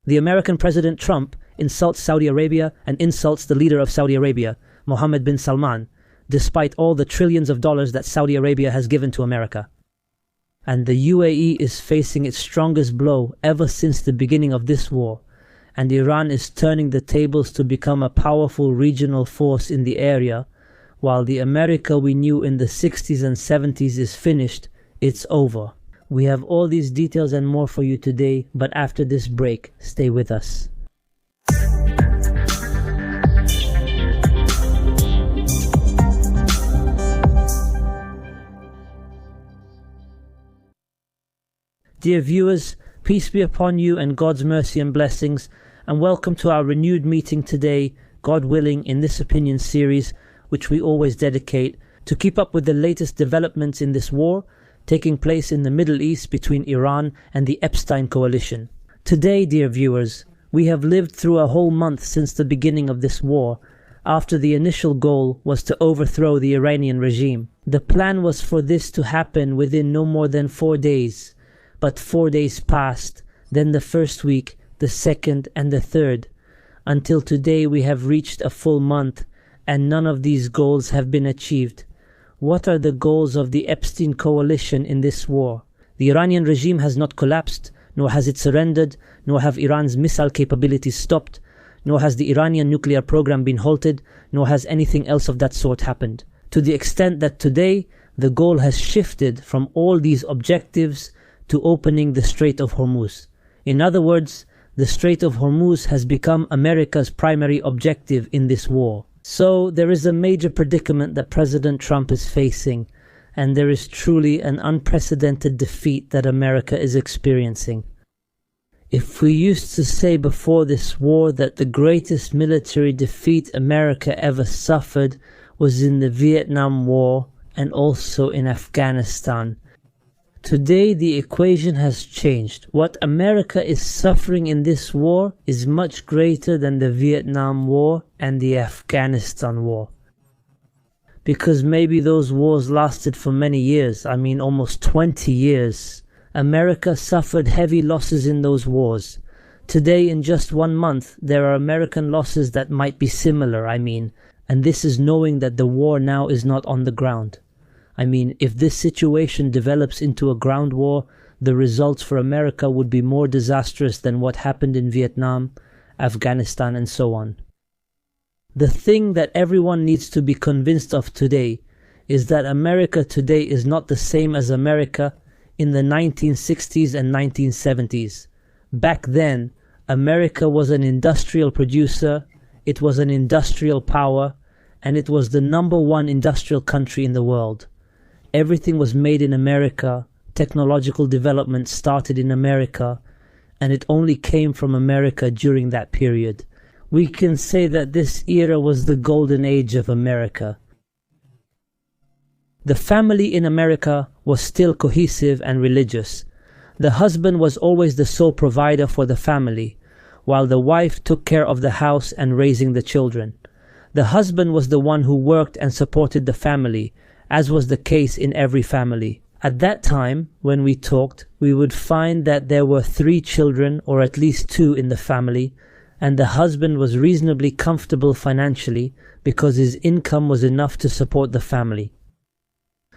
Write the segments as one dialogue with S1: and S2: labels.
S1: The American President Trump insults Saudi Arabia and insults the leader of Saudi Arabia, Mohammed bin Salman, despite all the trillions of dollars that Saudi Arabia has given to America. And the UAE is facing its strongest blow ever since the beginning of this war, and Iran is turning the tables to become a powerful regional force in the area. While the America we knew in the 60s and 70s is finished, it's over. We have all these details and more for you today, but after this break, stay with us. Dear viewers, peace be upon you and God's mercy and blessings, and welcome to our renewed meeting today, God willing, in this opinion series, which we always dedicate to keep up with the latest developments in this war taking place in the Middle East between Iran and the Epstein coalition. Today, dear viewers, we have lived through a whole month since the beginning of this war, after the initial goal was to overthrow the Iranian regime. The plan was for this to happen within no more than 4 days, but 4 days passed, then the first week, the second and the third. Until today we have reached a full month, and none of these goals have been achieved. What are the goals of the Epstein coalition in this war? The Iranian regime has not collapsed, nor has it surrendered, nor have Iran's missile capabilities stopped, nor has the Iranian nuclear program been halted, nor has anything else of that sort happened. To the extent that today, the goal has shifted from all these objectives to opening the Strait of Hormuz. In other words, the Strait of Hormuz has become America's primary objective in this war. So there is a major predicament that President Trump is facing, and there is truly an unprecedented defeat that America is experiencing. If we used to say before this war that the greatest military defeat America ever suffered was in the Vietnam War and also in Afghanistan, today the equation has changed. What America is suffering in this war is much greater than the Vietnam War and the Afghanistan War. Because maybe those wars lasted for many years, I mean almost 20 years. America suffered heavy losses in those wars. Today, in just 1 month, there are American losses that might be similar, and this is knowing that the war now is not on the ground. If this situation develops into a ground war, the results for America would be more disastrous than what happened in Vietnam, Afghanistan, and so on. The thing that everyone needs to be convinced of today is that America today is not the same as America in the 1960s and 1970s. Back then, America was an industrial producer, it was an industrial power, and it was the #1 industrial country in the world. Everything was made in America, technological development started in America, and it only came from America during that period. We can say that this era was the golden age of America. The family in America was still cohesive and religious. The husband was always the sole provider for the family, while the wife took care of the house and raising the children. The husband was the one who worked and supported the family, as was the case in every family. At that time, when we talked, we would find that there were 3 children, or at least 2 in the family, and the husband was reasonably comfortable financially because his income was enough to support the family.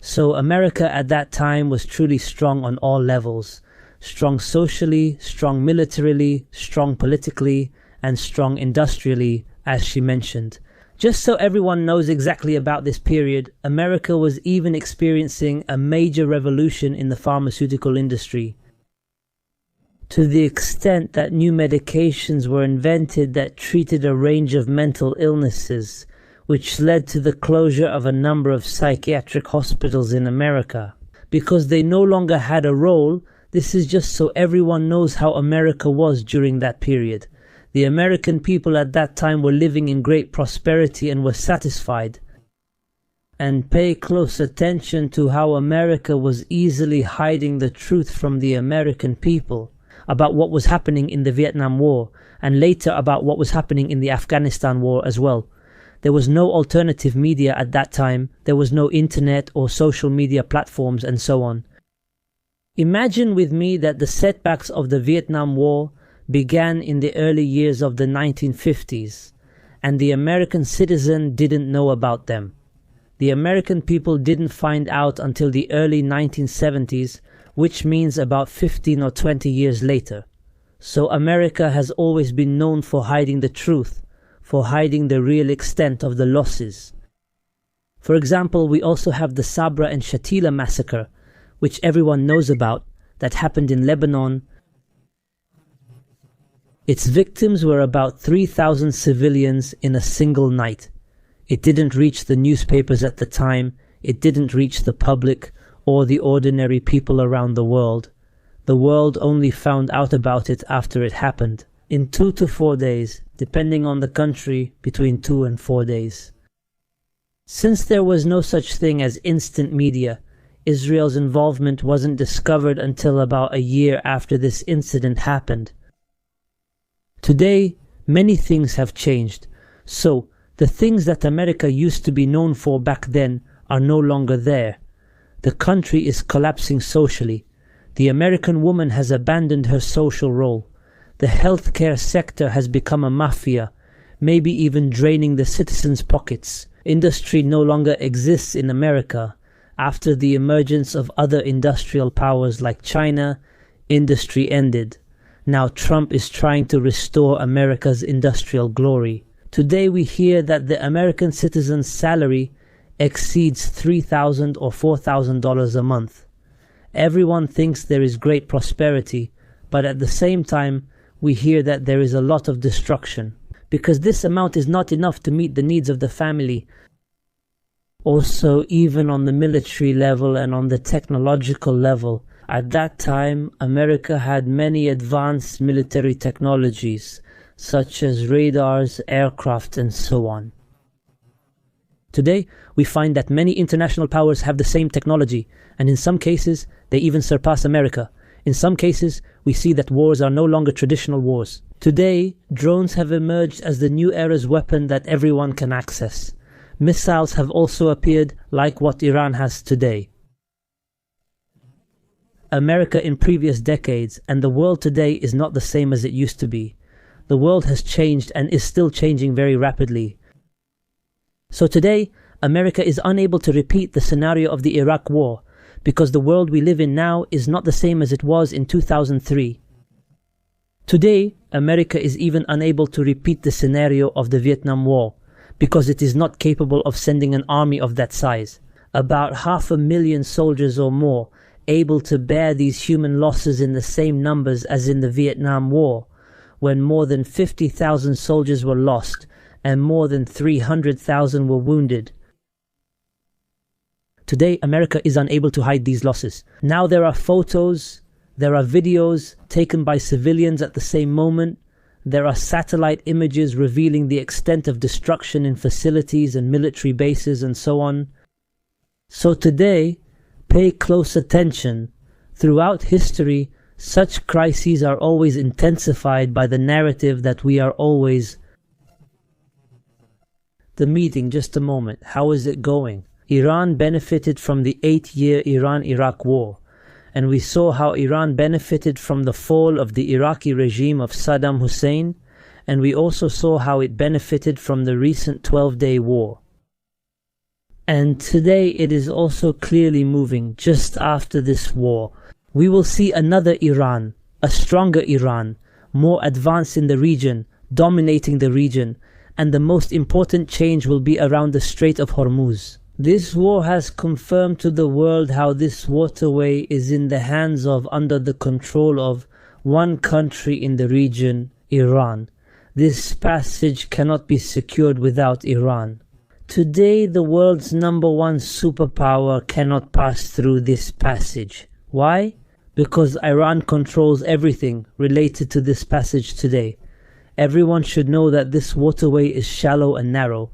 S1: So America at that time was truly strong on all levels. Strong socially, strong militarily, strong politically, and strong industrially, as she mentioned. Just so everyone knows exactly about this period, America was even experiencing a major revolution in the pharmaceutical industry, to the extent that new medications were invented that treated a range of mental illnesses, which led to the closure of a number of psychiatric hospitals in America. Because they no longer had a role, this is just so everyone knows how America was during that period. The American people at that time were living in great prosperity and were satisfied. And pay close attention to how America was easily hiding the truth from the American people about what was happening in the Vietnam War, and later about what was happening in the Afghanistan War as well. There was no alternative media at that time, there was no internet or social media platforms and so on. Imagine with me that the setbacks of the Vietnam War began in the early years of the 1950s, and the American citizen didn't know about them. The American people didn't find out until the early 1970s, which means about 15 or 20 years later. So America has always been known for hiding the truth, for hiding the real extent of the losses. For example, we also have the Sabra and Shatila massacre, which everyone knows about, that happened in Lebanon. Its victims were about 3,000 civilians in a single night. It didn't reach the newspapers at the time, it didn't reach the public or the ordinary people around the world. The world only found out about it after it happened, in 2 to 4 days, depending on the country, between 2 and 4 days. Since there was no such thing as instant media, Israel's involvement wasn't discovered until about a year after this incident happened. Today, many things have changed, so the things that America used to be known for back then are no longer there. The country is collapsing socially. The American woman has abandoned her social role. The healthcare sector has become a mafia, maybe even draining the citizens' pockets. Industry no longer exists in America. After the emergence of other industrial powers like China, industry ended. Now Trump is trying to restore America's industrial glory. Today we hear that the American citizen's salary exceeds $3,000 or $4,000 a month. Everyone thinks there is great prosperity, but at the same time we hear that there is a lot of destruction, because this amount is not enough to meet the needs of the family. Also, even on the military level and on the technological level, at that time America had many advanced military technologies, such as radars, aircraft, and so on. Today, we find that many international powers have the same technology, and in some cases, they even surpass America. In some cases, we see that wars are no longer traditional wars. Today, drones have emerged as the new era's weapon that everyone can access. Missiles have also appeared, like what Iran has today. America in previous decades and the world today is not the same as it used to be. The world has changed and is still changing very rapidly. So today, America is unable to repeat the scenario of the Iraq War, because the world we live in now is not the same as it was in 2003. Today, America is even unable to repeat the scenario of the Vietnam War, because it is not capable of sending an army of that size. About 500,000 soldiers or more, able to bear these human losses in the same numbers as in the Vietnam War, when more than 50,000 soldiers were lost and more than 300,000 were wounded. Today, America is unable to hide these losses. Now there are photos, there are videos taken by civilians at the same moment, there are satellite images revealing the extent of destruction in facilities and military bases and so on. So today, pay close attention. Throughout history, such crises are always intensified by the narrative that we are always... The meeting, just a moment. How is it going? Iran benefited from the 8-year Iran-Iraq war, and we saw how Iran benefited from the fall of the Iraqi regime of Saddam Hussein, and we also saw how it benefited from the recent 12-day war. And today it is also clearly moving just after this war. We will see another Iran, a stronger Iran, more advanced in the region, dominating the region, and the most important change will be around the Strait of Hormuz. This war has confirmed to the world how this waterway is in the hands of, under the control of, one country in the region, Iran. This passage cannot be secured without Iran. Today, the world's #1 superpower cannot pass through this passage. Why? Because Iran controls everything related to this passage today. Everyone should know that this waterway is shallow and narrow.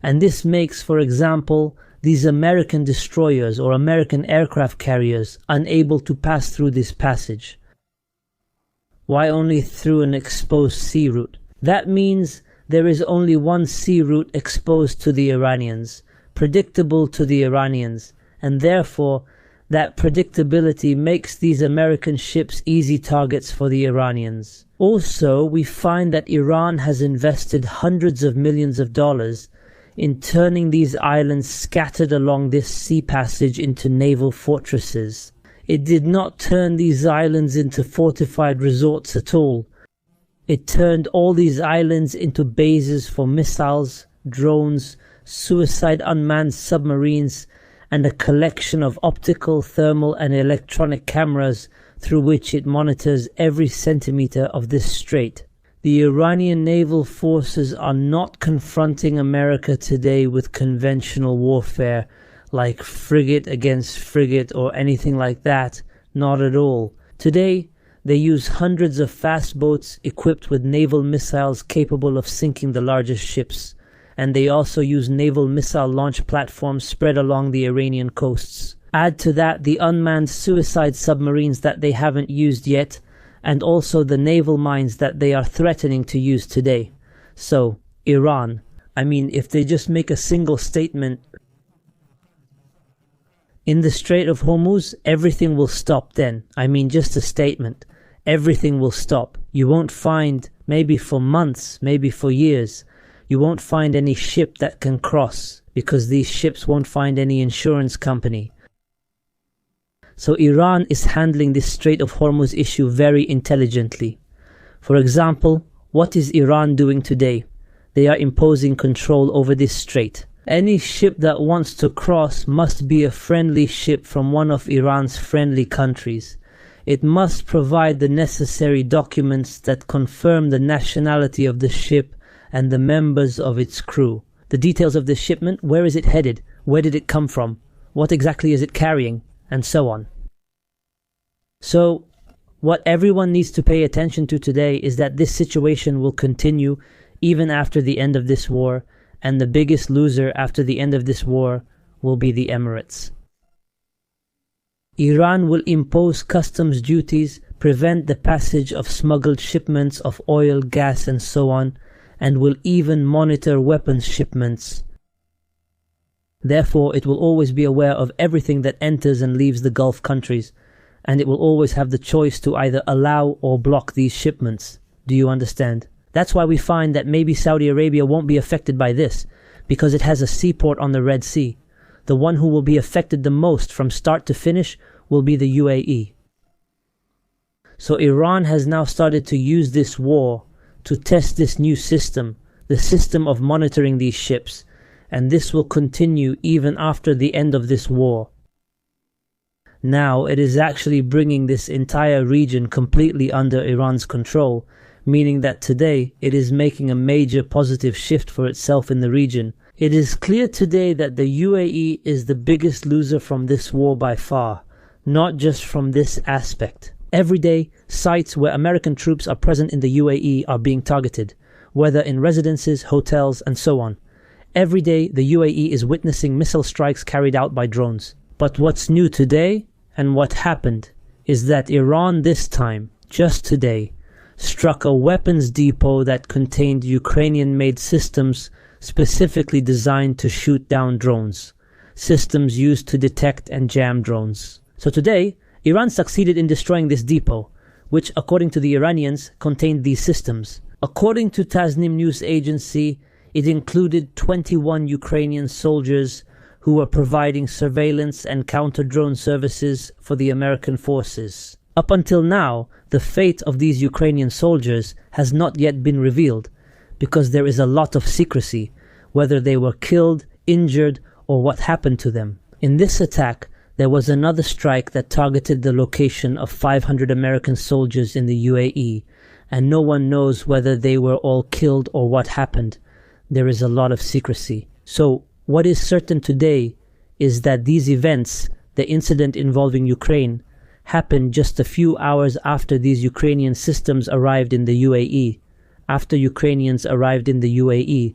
S1: And this makes, for example, these American destroyers or American aircraft carriers unable to pass through this passage. Why only through an exposed sea route? That means there is only one sea route exposed to the Iranians, predictable to the Iranians, and therefore That predictability makes these American ships easy targets for the Iranians. Also, we find that Iran has invested hundreds of millions of dollars in turning these islands scattered along this sea passage into naval fortresses. It did not turn these islands into fortified resorts at all. It turned all these islands into bases for missiles, drones, suicide unmanned submarines, and a collection of optical, thermal and electronic cameras through which it monitors every centimeter of this strait. The Iranian naval forces are not confronting America today with conventional warfare like frigate against frigate or anything like that. Not at all. Today, they use hundreds of fast boats equipped with naval missiles capable of sinking the largest ships. And they also use naval missile launch platforms spread along the Iranian coasts. Add to that the unmanned suicide submarines that they haven't used yet, and also the naval mines that they are threatening to use today. So, Iran, if they just make a single statement, in the Strait of Hormuz, everything will stop then. Just a statement. Everything will stop. You won't find, maybe for months, maybe for years, you won't find any ship that can cross, because these ships won't find any insurance company. So Iran is handling this Strait of Hormuz issue very intelligently. For example, what is Iran doing today? They are imposing control over this strait. Any ship that wants to cross must be a friendly ship from one of Iran's friendly countries. It must provide the necessary documents that confirm the nationality of the ship and the members of its crew. The details of the shipment, where is it headed, where did it come from, what exactly is it carrying, and so on. So, what everyone needs to pay attention to today is that this situation will continue even after the end of this war, and the biggest loser after the end of this war will be the Emirates. Iran will impose customs duties, prevent the passage of smuggled shipments of oil, gas, and so on, and will even monitor weapons shipments. Therefore, it will always be aware of everything that enters and leaves the Gulf countries, and it will always have the choice to either allow or block these shipments. Do you understand? That's why we find that maybe Saudi Arabia won't be affected by this, because it has a seaport on the Red Sea. The one who will be affected the most from start to finish will be the UAE. So Iran has now started to use this war to test this new system, the system of monitoring these ships, and this will continue even after the end of this war. Now it is actually bringing this entire region completely under Iran's control, meaning that today it is making a major positive shift for itself in the region. It is clear today that the UAE is the biggest loser from this war by far, not just from this aspect. Every day, sites where American troops are present in the UAE are being targeted, whether in residences, hotels, and so on. Every day, the UAE is witnessing missile strikes carried out by drones. But what's new today, and what happened, is that Iran this time, just today, struck a weapons depot that contained Ukrainian-made systems specifically designed to shoot down drones, systems used to detect and jam drones. So today, Iran succeeded in destroying this depot, which, according to the Iranians, contained these systems. According to Tasnim news agency, it included 21 Ukrainian soldiers who were providing surveillance and counter-drone services for the American forces. Up until now, the fate of these Ukrainian soldiers has not yet been revealed, because there is a lot of secrecy, whether they were killed, injured, or what happened to them. In this attack, there was another strike that targeted the location of 500 American soldiers in the UAE, and no one knows whether they were all killed or what happened. There is a lot of secrecy. So, what is certain today is that these events, the incident involving Ukraine, happened just a few hours after these Ukrainian systems arrived in the UAE, after Ukrainians arrived in the UAE,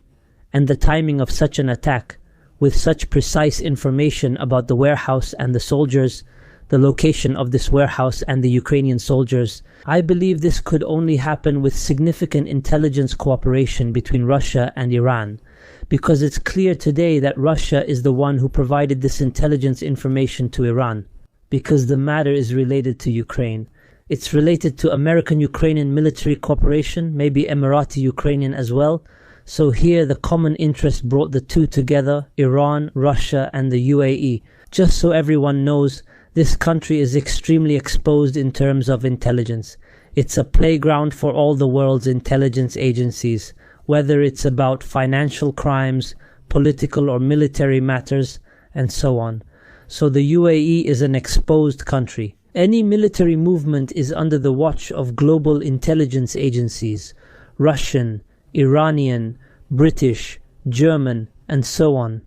S1: and the timing of such an attack, with such precise information about the warehouse and the soldiers, the location of this warehouse and the Ukrainian soldiers, I believe this could only happen with significant intelligence cooperation between Russia and Iran, because it's clear today that Russia is the one who provided this intelligence information to Iran. because the matter is related to Ukraine. It's related to American-Ukrainian military cooperation, maybe Emirati-Ukrainian as well. So here the common interest brought the two together, Iran, Russia and the UAE. Just so everyone knows, this country is extremely exposed in terms of intelligence. It's a playground for all the world's intelligence agencies, whether it's about financial crimes, political or military matters, and so on. So the UAE is an exposed country. Any military movement is under the watch of global intelligence agencies, Russian, Iranian, British, German, and so on.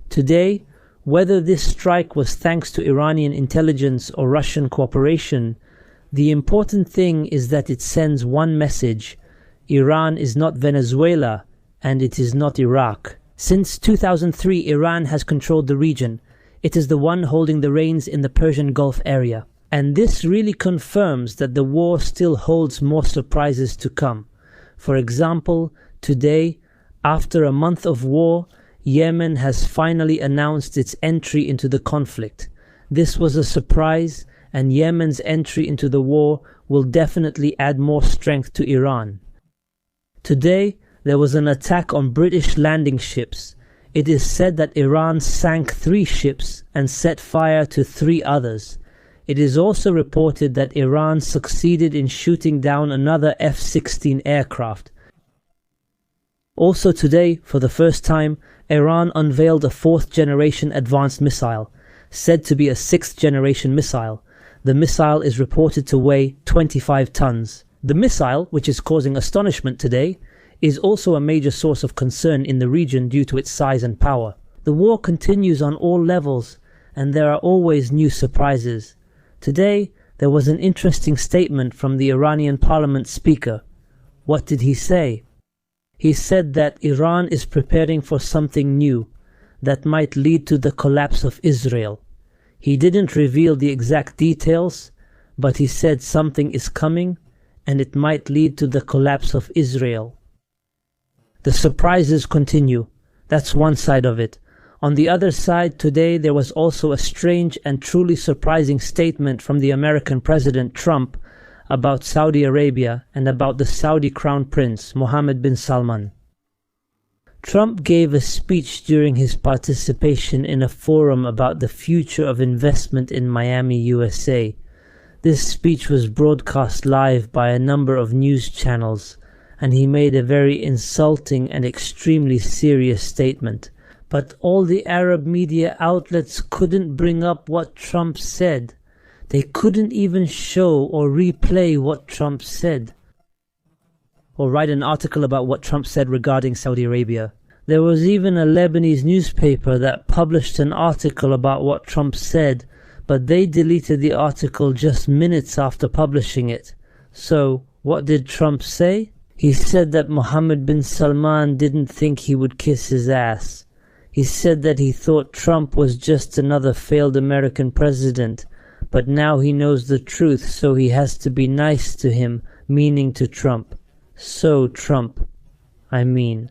S1: Today, whether this strike was thanks to Iranian intelligence or Russian cooperation, the important thing is that it sends one message: Iran is not Venezuela, and it is not Iraq. Since 2003, Iran has controlled the region. It is the one holding the reins in the Persian Gulf area. And this really confirms that the war still holds more surprises to come. For example, today, after a month of war, Yemen has finally announced its entry into the conflict. This was a surprise, and Yemen's entry into the war will definitely add more strength to Iran. Today, there was an attack on British landing ships. It is said that Iran sank 3 ships and set fire to 3 others. It is also reported that Iran succeeded in shooting down another F-16 aircraft. Also today, for the first time, Iran unveiled a 4th-generation advanced missile, said to be a 6th-generation missile. The missile is reported to weigh 25 tons. The missile, which is causing astonishment today, is also a major source of concern in the region due to its size and power. The war continues on all levels, and there are always new surprises. Today, there was an interesting statement from the Iranian parliament speaker. What did he say? He said that Iran is preparing for something new that might lead to the collapse of Israel. He didn't reveal the exact details, but he said something is coming and it might lead to the collapse of Israel. The surprises continue. That's one side of it. On the other side, today there was also a strange and truly surprising statement from the American President Trump about Saudi Arabia and about the Saudi Crown Prince, Mohammed bin Salman. Trump gave a speech during his participation in a forum about the future of investment in Miami, USA. This speech was broadcast live by a number of news channels, and he made a very insulting and extremely serious statement. But all the Arab media outlets couldn't bring up what Trump said. They couldn't even show or replay what Trump said, or write an article about what Trump said regarding Saudi Arabia. There was even a Lebanese newspaper that published an article about what Trump said, but they deleted the article just minutes after publishing it. So, what did Trump say? He said that Mohammed bin Salman didn't think he would kiss his ass. He said that he thought Trump was just another failed American president, but now he knows the truth, so he has to be nice to him, meaning to Trump. So Trump, I mean.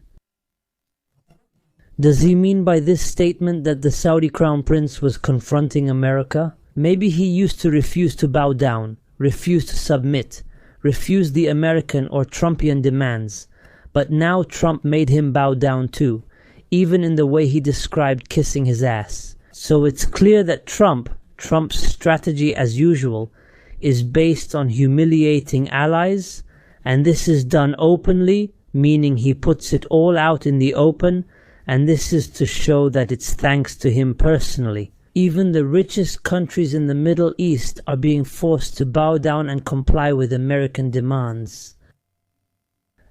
S1: Does he mean by this statement that the Saudi Crown Prince was confronting America? Maybe he used to refuse to bow down, refuse to submit, refuse the American or Trumpian demands, but now Trump made him bow down too, even in the way he described kissing his ass. So it's clear that Trump's strategy as usual, is based on humiliating allies, and this is done openly, meaning he puts it all out in the open, and this is to show that it's thanks to him personally. Even the richest countries in the Middle East are being forced to bow down and comply with American demands.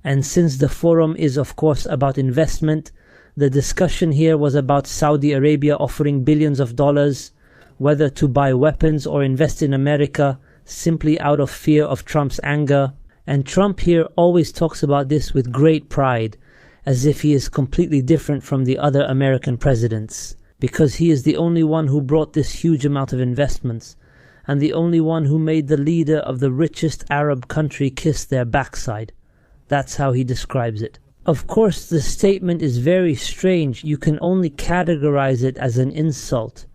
S1: And since the forum is of course about investment, the discussion here was about Saudi Arabia offering billions of dollars, whether to buy weapons or invest in America, simply out of fear of Trump's anger. And Trump here always talks about this with great pride, as if he is completely different from the other American presidents, because he is the only one who brought this huge amount of investments, and the only one who made the leader of the richest Arab country kiss their backside. That's how he describes it. Of course, the statement is very strange. You can only categorize it as an insult.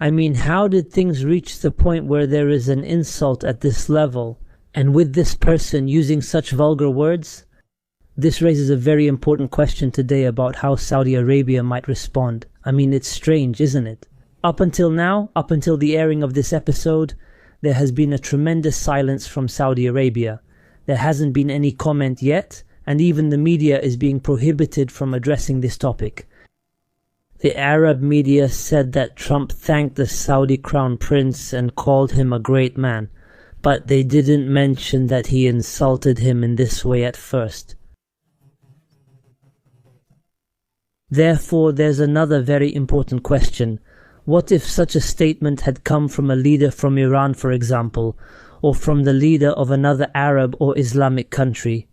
S1: I mean, how did things reach the point where there is an insult at this level, and with this person using such vulgar words? This raises a very important question today about how Saudi Arabia might respond. I mean, it's strange, isn't it? Up until now, up until the airing of this episode, there has been a tremendous silence from Saudi Arabia. There hasn't been any comment yet, and even the media is being prohibited from addressing this topic. The Arab media said that Trump thanked the Saudi crown prince and called him a great man, but they didn't mention that he insulted him in this way at first. Therefore, there's another very important question. What if such a statement had come from a leader from Iran, for example, or from the leader of another Arab or Islamic country?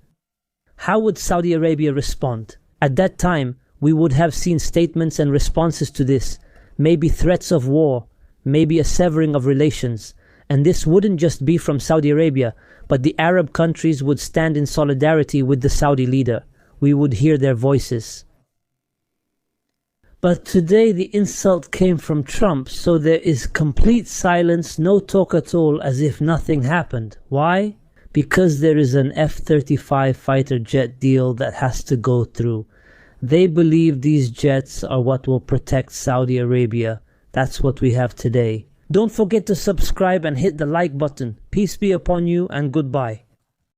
S1: How would Saudi Arabia respond? At that time, we would have seen statements and responses to this, maybe threats of war, maybe a severing of relations, and this wouldn't just be from Saudi Arabia, but the Arab countries would stand in solidarity with the Saudi leader. We would hear their voices. But today the insult came from Trump, so there is complete silence, no talk at all, as if nothing happened. Why? Because there is an F-35 fighter jet deal that has to go through. They believe these jets are what will protect Saudi Arabia. That's what we have today. Don't forget to subscribe and hit the like button. Peace be upon you and goodbye.